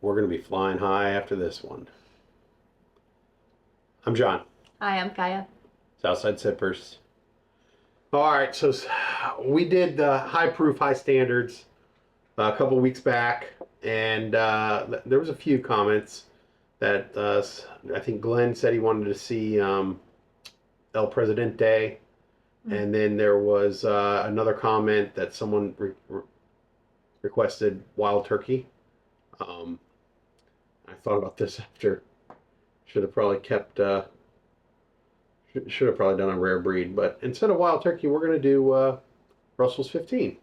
we're going to be flying high after this one. I'm John. Hi, I'm Kaya. Southside Sippers. All right, so we did high proof, high standards a couple weeks back, and there was a few comments that I think Glenn said he wanted to see El Presidente, and then there was another comment that someone requested wild turkey. I thought about this after. Should have probably kept. Should have probably done a rare breed, but instead of wild turkey, we're gonna do Russell's 15.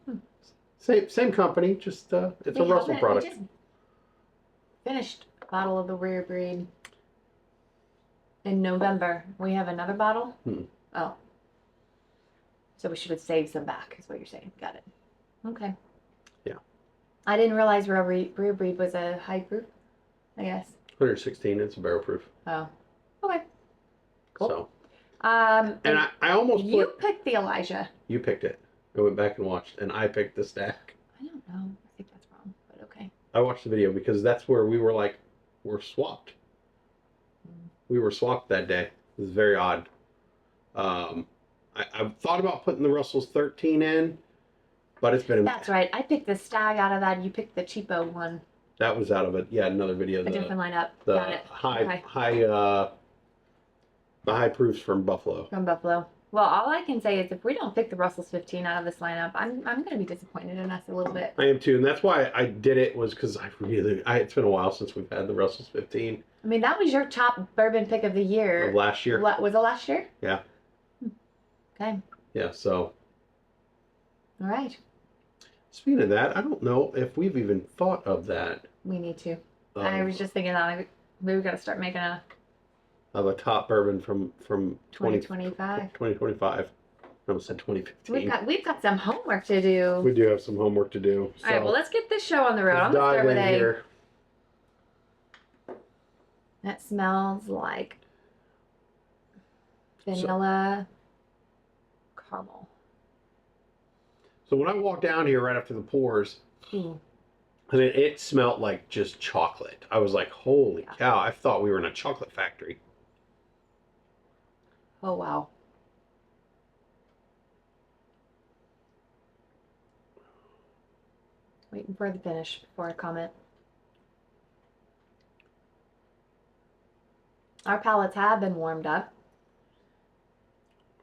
Same company, just it's a Russell product. We just finished a bottle of the rare breed in November. We have another bottle. Oh, so we should have saved some back, is what you're saying. Got it. Okay. Yeah. I didn't realize rare breed was a high proof. I guess. 116. It's a barrel proof. Oh. Okay. Cool. So. And I almost you picked the Elijah. You picked it. I went back and watched, and I picked the Stag. I don't know. I think that's wrong, but okay. I watched the video because that's where we were like, we're swapped. We were swapped that day. It was very odd. I thought about putting the Russell's 13 in, but it's been. That's right. I picked the Stag out of that. You picked the cheapo one. That was out of it. Yeah, another video. A different lineup. The Got it. The high proofs from Buffalo. From Buffalo. Well, all I can say is if we don't pick the Russell's 15 out of this lineup, I'm going to be disappointed in us a little bit. I am too, and that's why I did it, was because it's been a while since we've had the Russell's 15. I mean, that was your top bourbon pick of the year. Of last year. Was it last year? Yeah. Okay. Yeah, so. All right. Speaking of that, I don't know if we've even thought of that. We need to. I was just thinking that we've got to start making of a top bourbon from 2025. 2025. I almost said 2015. We've got some homework to do. We do have some homework to do. So. All right, well, let's get this show on the road. I'm going to start with here. That smells like vanilla caramel. So when I walked down here right after the pours, I mean, it smelled like just chocolate. I was like, holy cow, I thought we were in a chocolate factory. Oh, wow. Waiting for the finish before I comment. Our palates have been warmed up.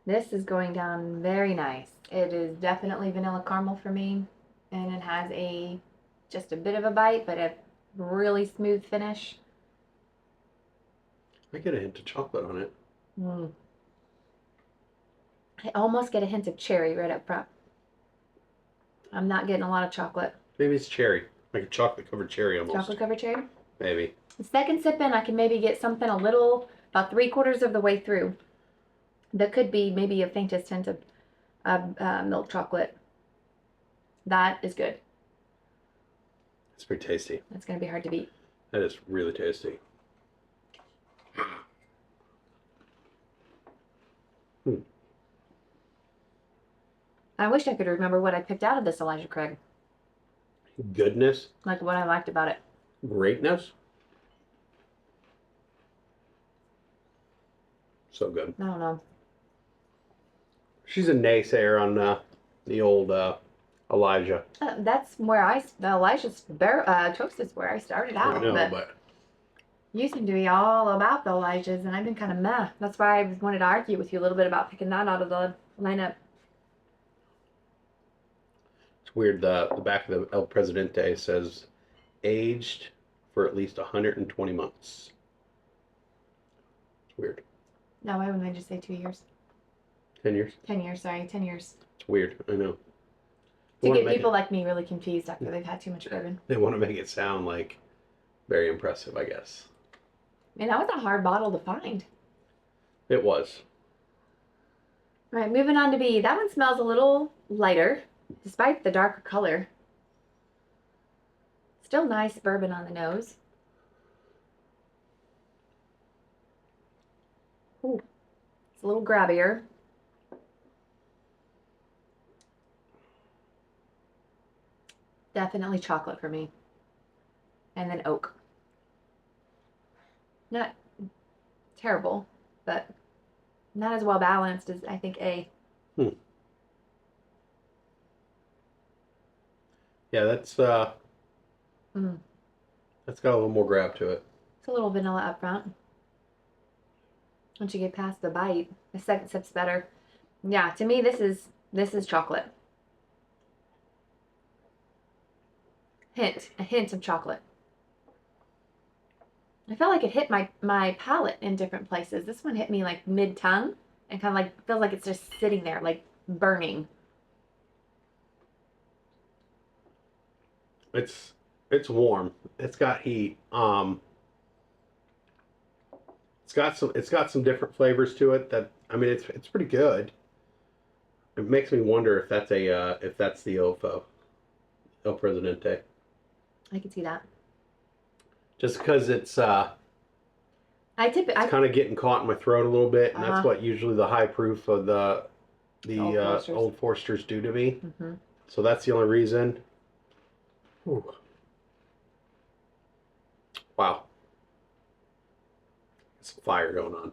This is going down very nice. It is definitely vanilla caramel for me, and it has just a bit of a bite, but a really smooth finish. I get a hint of chocolate on it. I almost get a hint of cherry right up front. I'm not getting a lot of chocolate. Maybe it's cherry, like a chocolate-covered cherry almost. Chocolate-covered cherry? Maybe. The second sip in, I can maybe get something a little, about 3/4 of the way through. That could be maybe a faintest hint of milk chocolate. That is good. It's pretty tasty. That's going to be hard to beat. That is really tasty. I wish I could remember what I picked out of this Elijah Craig. Goodness. Like what I liked about it. Greatness. So good. I don't know. She's a naysayer on the old Elijah. That's where the Elijah's toast is where I started out. I know, but you seem to be all about the Elijahs, and I've been kind of meh. That's why I wanted to argue with you a little bit about picking that out of the lineup. It's weird. The back of the El Presidente says aged for at least 120 months. It's weird. No, why wouldn't I just say 2 years? 10 years? 10 years, sorry, 10 years. It's weird, I know. To get people like me really confused after they've had too much bourbon. They want to make it sound like very impressive, I guess. And that was a hard bottle to find. It was. All right, moving on to B. That one smells a little lighter, despite the darker color. Still nice bourbon on the nose. Ooh, it's a little grabbier. Definitely chocolate for me. And then oak. Not terrible, but not as well balanced as I think A. Yeah, that's Mm. that's got a little more grab to it. It's a little vanilla up front. Once you get past the bite, the second sip's better. Yeah, to me this is chocolate. A hint of chocolate. I felt like it hit my palate in different places. This one hit me like mid tongue and kind of like feels like it's just sitting there, like burning. It's warm. It's got heat. It's got some different flavors to it. That I mean, it's pretty good. It makes me wonder if that's the OFO, El Presidente. I can see that. Just because it's It's kind of getting caught in my throat a little bit, and that's Uh-huh. what usually the high proof of the Old Forsters. Old Forsters do to me. Mm-hmm. So that's the only reason. Ooh. Wow. It's fire going on.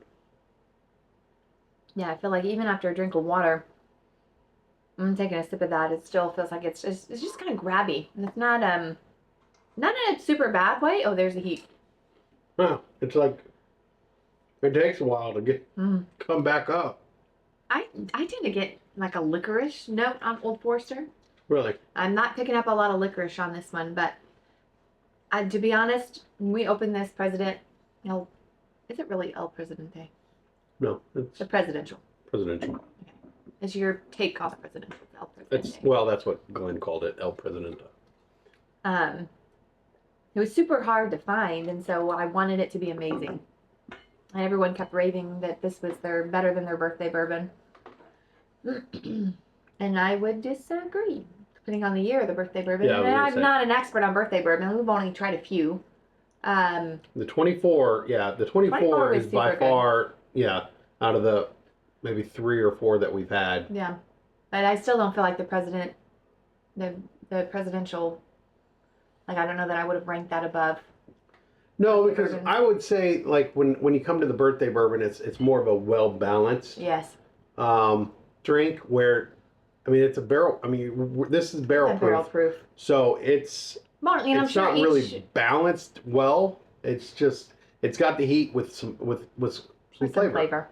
Yeah, I feel like even after a drink of water, I'm taking a sip of that. It still feels like it's just kind of grabby, and it's not in a super bad way. Oh, there's the heat. Wow. It's like it takes a while to Mm. come back up. I tend to get like a licorice note on Old Forster. Really. I'm not picking up a lot of licorice on this one, but to be honest, when we opened this is it really El Presidente? No, it's The presidential. presidential. Is your take on the presidential? It's El Presidente. That's what Glenn called it, El Presidente. Um, it was super hard to find, and so I wanted it to be amazing. And everyone kept raving that this was better than their birthday bourbon. And I would disagree. Depending on the year of the birthday bourbon. Yeah, And I'm not an expert on birthday bourbon. We've only tried a few. The 24, the 24 was is by super far, out of the maybe 3 or 4 that we've had. Yeah. But I still don't feel like the presidential, like I don't know that I would have ranked that above. No, because Bourbon. I would say like when you come to the birthday bourbon, it's more of a well balanced Yes. drink where, I mean, it's a barrel. I mean, this is barrel proof, Barrel proof. so it's Well, and I'm it's sure not really balanced well. It's just it's got the heat with some flavor.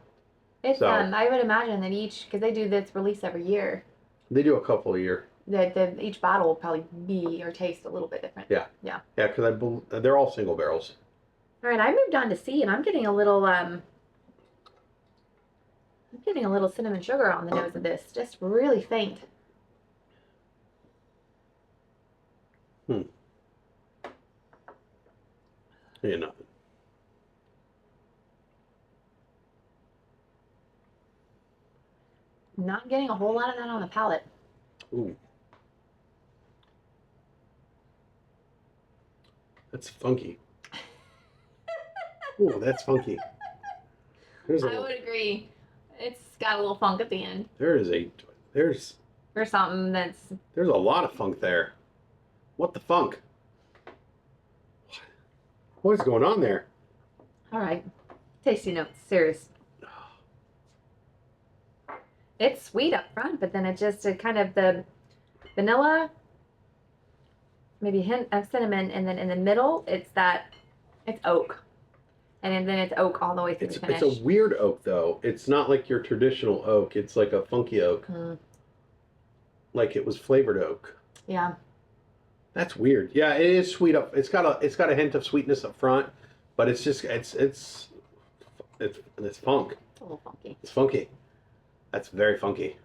It's So- I would imagine that because they do this release every year, They do a couple a year. that each bottle will probably be or taste a little bit different. Yeah, because they're all single barrels. All right, I moved on to C, and I'm getting a little cinnamon sugar on the nose of this, just really faint. You know, Not getting a whole lot of that on the palate. ooh, that's funky. Ooh, that's funky. There's I would agree. It's got a little funk at the end. there's Or something that's a lot of funk there. What the funk? What is going on there? all right. Tasty notes, serious. It's sweet up front, but then it kind of the vanilla, maybe a hint of cinnamon, and then in the middle, it's oak. And then it's oak all the way through the finish. It's a weird oak though. It's not like your traditional oak. It's like a funky oak. Like it was flavored oak. Yeah. That's weird. Yeah, it is sweet up. It's got a hint of sweetness up front, but it's just it's funk. It's a little funky. It's funky. That's very funky.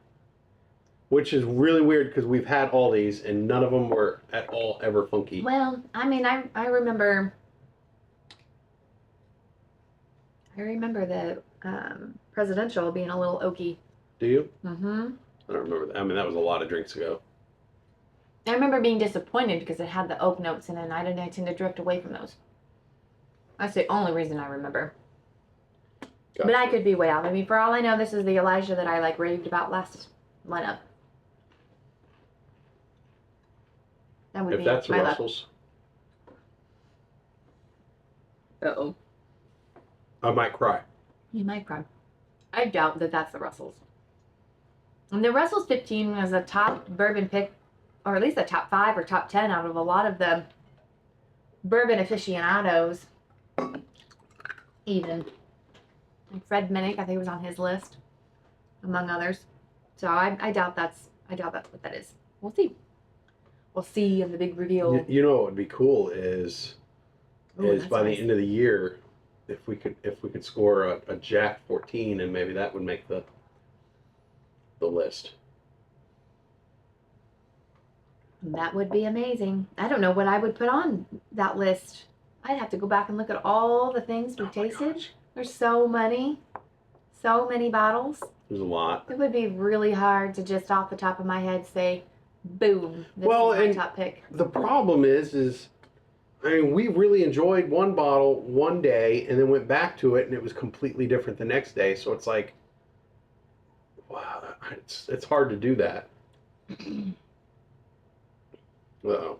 Which is really weird because we've had all these and none of them were at all ever funky. Well, I mean, I remember the presidential being a little oaky. Do you? Mm-hmm. I don't remember that. I mean, that was a lot of drinks ago. I remember being disappointed because it had the oak notes in it, and I tend to drift away from those. That's the only reason I remember. Gotcha. But I could be way off. I mean, for all I know, this is the Elijah that I raved about last lineup. That would If be that's my luck. Russell's. Uh-oh. I might cry. You might cry. I doubt that that's the Russells. And the Russell's 15 was a top bourbon pick, or at least a top 5 or top 10 out of a lot of the bourbon aficionados. Even. Like Fred Minnick, I think was on his list, among others. So I doubt that's what that is. We'll see. We'll see in the big reveal. You know what would be cool is Ooh, by nice. the end of the year, if we could score a Jack 14, and maybe that would make the list. That would be amazing. I don't know what I would put on that list. I'd have to go back and look at all the things we tasted. Gosh. There's so many bottles. There's a lot. It would be really hard to just off the top of my head say, boom, this is my top pick. The problem is I mean, we really enjoyed one bottle one day and then went back to it, and it was completely different the next day. So it's like, wow, it's hard to do that. Uh-oh.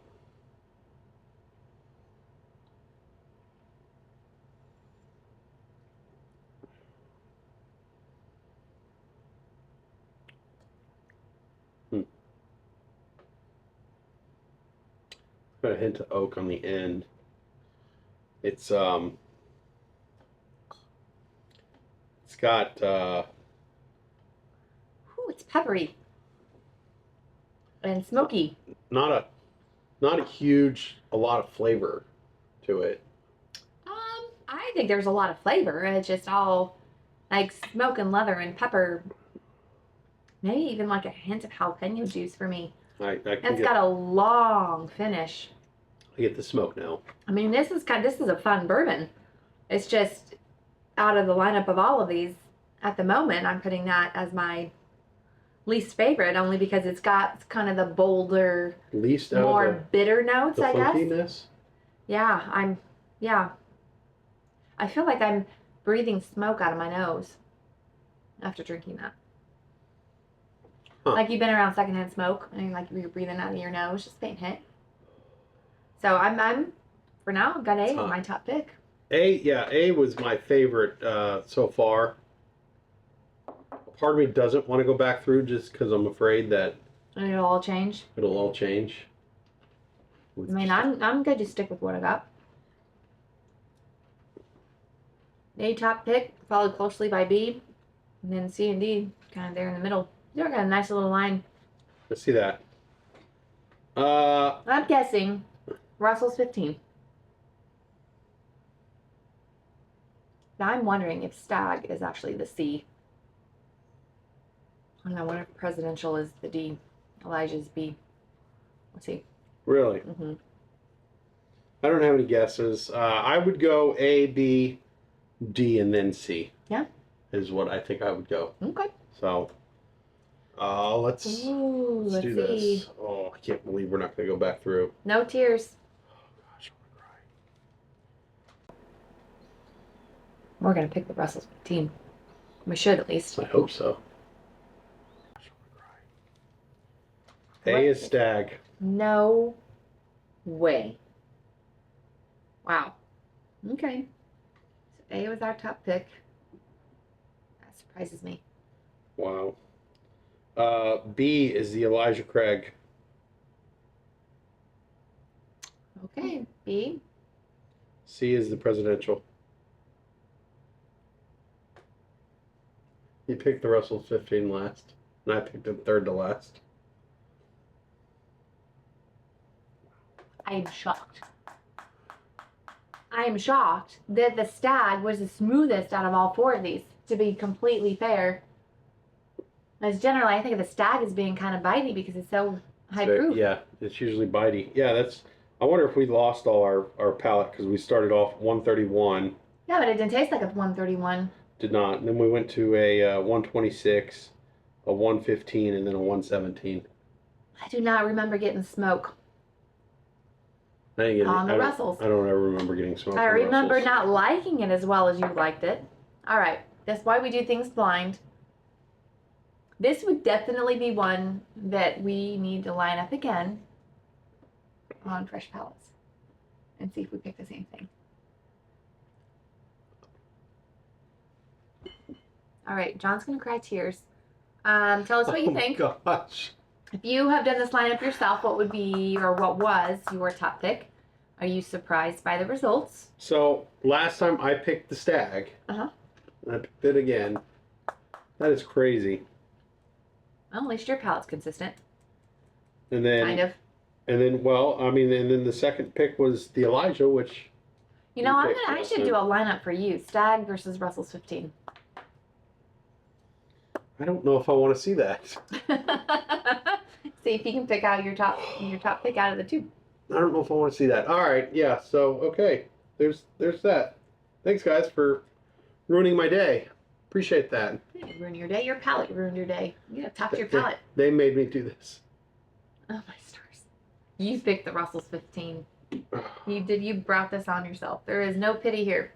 Got a hint of oak on the end. It's got Ooh, it's peppery and smoky. not a lot of flavor to it. I think there's a lot of flavor. It's just all like smoke and leather and pepper. Maybe even like a hint of jalapeno juice for me. It's got a long finish. I get the smoke now. I mean, this is a fun bourbon. It's just out of the lineup of all of these at the moment, I'm putting that as my least favorite, only because it's got kind of the bolder, more bitter notes, I guess. Funkiness? Yeah, I feel like I'm breathing smoke out of my nose after drinking that. Huh. Like you've been around secondhand smoke and like you're breathing out of your nose, just faint hit. So I'm for now I've got A as my top pick. A was my favorite so far. Part of me doesn't want to go back through just because I'm afraid that it'll all change. It'll all change. I mean, I'm good to stick with what I got. A top pick, followed closely by B, and then C and D, kind of there in the middle. They're got a nice little line. Let's see that. I'm guessing Russell's 15. Now I'm wondering if Stag is actually the C. I don't know, what if presidential is the D, Elijah's B. Let's see. Really? Mm-hmm. I don't have any guesses. I would go A, B, D, and then C. Yeah. Is what I think I would go. Okay. So, let's do this. Oh, I can't believe we're not going to go back through. No tears. Oh, gosh, I'm going to cry. We're going to pick the Russell's 15. We should, at least. I hope so. Gosh, I'm going to cry. A is Stag. No way. Wow. Okay. So A was our top pick. That surprises me. Wow. B is the Elijah Craig. Okay, B. C is the presidential. You picked the Russell 15 last, and I picked it third to last. I am shocked. I am shocked that the Stag was the smoothest out of all four of these, to be completely fair. As generally, I think of the Stag as being kind of bitey because it's so high proof. Yeah, it's usually bitey. Yeah, I wonder if we lost all our palate because we started off 131. Yeah, but it didn't taste like a 131. Did not. And then we went to a 126, a 115, and then a 117. I do not remember getting smoke on the Russells. I don't ever remember getting smoke. I remember not liking it as well as you liked it. All right, that's why we do things blind. This would definitely be one that we need to line up again on Fresh Palates and see if we pick the same thing. All right, John's gonna cry tears. Tell us what you think. Oh gosh. If you have done this lineup yourself, what would be or what was your top pick? Are you surprised by the results? So last time I picked the Stag. Uh-huh. And I picked it again. That is crazy. Well, at least your palate's consistent. And then Kind of. And then, well, I mean, and then the second pick was the Elijah, which You know, picked I last should time. do a lineup for you. Stag versus Russell's 15. I don't know if I want to see that. See if you can pick out your top pick out of the two. I don't know if I want to see that. All right, yeah. So okay, there's that. Thanks, guys, for ruining my day. Appreciate that. You didn't ruin your day. Your palate ruined your day. You gotta top your palate. They made me do this. Oh my stars! You picked the Russell's 15. You did. You brought this on yourself. There is no pity here.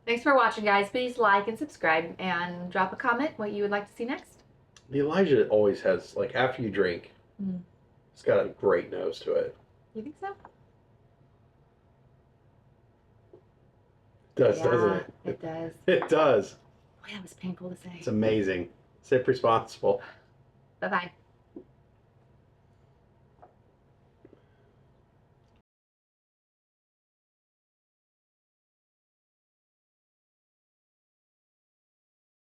Thanks for watching, guys. Please like and subscribe and drop a comment what you would like to see next. The Elijah always has, like, after you drink, it's got a great nose to it. You think so? It does, Yeah, doesn't it? it does. It does. Boy, that was painful to say. It's amazing. Sip responsible. Bye-bye.